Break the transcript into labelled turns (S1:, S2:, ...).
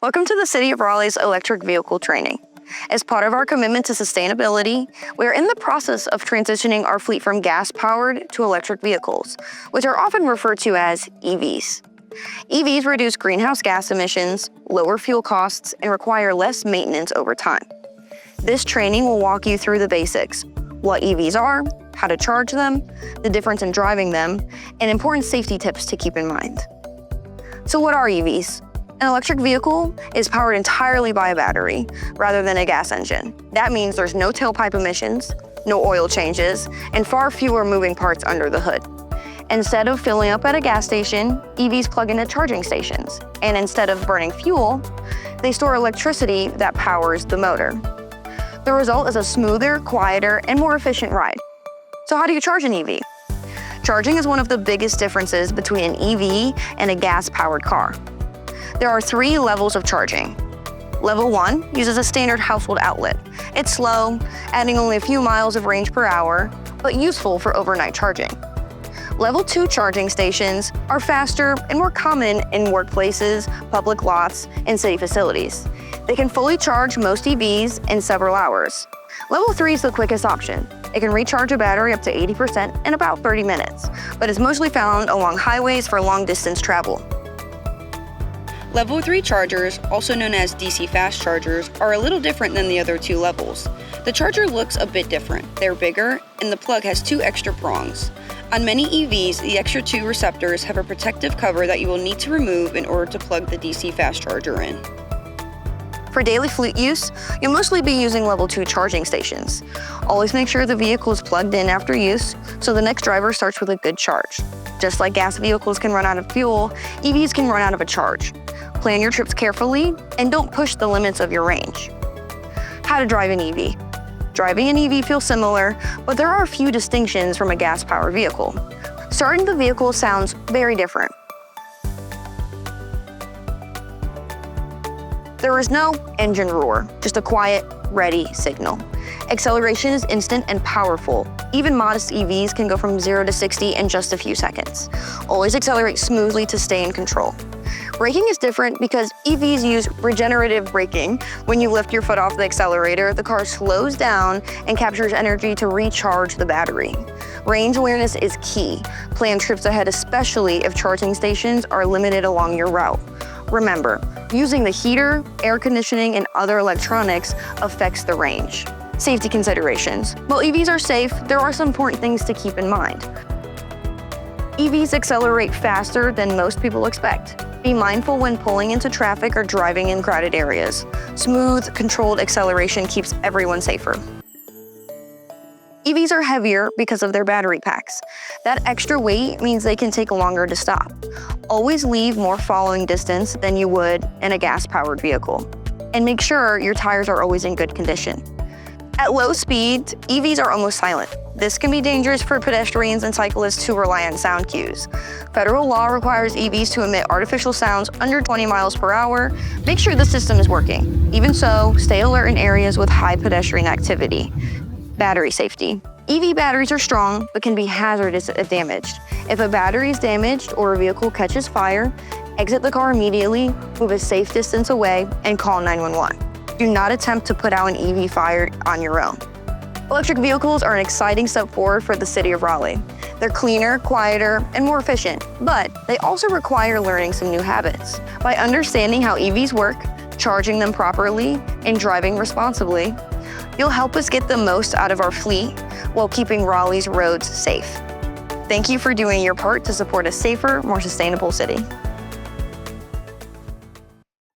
S1: Welcome to the City of Raleigh's electric vehicle training. As part of our commitment to sustainability, we are in the process of transitioning our fleet from gas-powered to electric vehicles, which are often referred to as EVs. EVs reduce greenhouse gas emissions, lower fuel costs, and require less maintenance over time. This training will walk you through the basics: what EVs are, how to charge them, the difference in driving them, and important safety tips to keep in mind. So what are EVs? An electric vehicle is powered entirely by a battery rather than a gas engine. That means there's no tailpipe emissions, no oil changes, and far fewer moving parts under the hood. Instead of filling up at a gas station, EVs plug into charging stations. And instead of burning fuel, they store electricity that powers the motor. The result is a smoother, quieter, and more efficient ride. So how do you charge an EV? Charging is one of the biggest differences between an EV and a gas-powered car. There are 3 levels of charging. Level 1 uses a standard household outlet. It's slow, adding only a few miles of range per hour, but useful for overnight charging. Level 2 charging stations are faster and more common in workplaces, public lots, and city facilities. They can fully charge most EVs in several hours. Level 3 is the quickest option. It can recharge a battery up to 80% in about 30 minutes, but is mostly found along highways for long-distance travel. Level 3 chargers, also known as DC fast chargers, are a little different than the other 2 levels. The charger looks a bit different. They're bigger, and the plug has 2 extra prongs. On many EVs, the extra 2 receptors have a protective cover that you will need to remove in order to plug the DC fast charger in. For daily fleet use, you'll mostly be using level 2 charging stations. Always make sure the vehicle is plugged in after use, so the next driver starts with a good charge. Just like gas vehicles can run out of fuel, EVs can run out of a charge. Plan your trips carefully and don't push the limits of your range. How to drive an EV. Driving an EV feels similar, but there are a few distinctions from a gas-powered vehicle. Starting the vehicle sounds very different. There is no engine roar, just a quiet, ready signal. Acceleration is instant and powerful. Even modest EVs can go from 0 to 60 in just a few seconds. Always accelerate smoothly to stay in control. Braking is different because EVs use regenerative braking. When you lift your foot off the accelerator, the car slows down and captures energy to recharge the battery. Range awareness is key. Plan trips ahead, especially if charging stations are limited along your route. Remember, using the heater, air conditioning, and other electronics affects the range. Safety considerations. While EVs are safe, there are some important things to keep in mind. EVs accelerate faster than most people expect. Be mindful when pulling into traffic or driving in crowded areas. Smooth, controlled acceleration keeps everyone safer. EVs are heavier because of their battery packs. That extra weight means they can take longer to stop. Always leave more following distance than you would in a gas-powered vehicle. And make sure your tires are always in good condition. At low speeds, EVs are almost silent. This can be dangerous for pedestrians and cyclists who rely on sound cues. Federal law requires EVs to emit artificial sounds under 20 miles per hour. Make sure the system is working. Even so, stay alert in areas with high pedestrian activity. Battery safety. EV batteries are strong, but can be hazardous if damaged. If a battery is damaged or a vehicle catches fire, exit the car immediately, move a safe distance away, and call 911. Do not attempt to put out an EV fire on your own. Electric vehicles are an exciting step forward for the City of Raleigh. They're cleaner, quieter, and more efficient, but they also require learning some new habits. By understanding how EVs work, charging them properly, and driving responsibly, you'll help us get the most out of our fleet while keeping Raleigh's roads safe. Thank you for doing your part to support a safer, more sustainable city.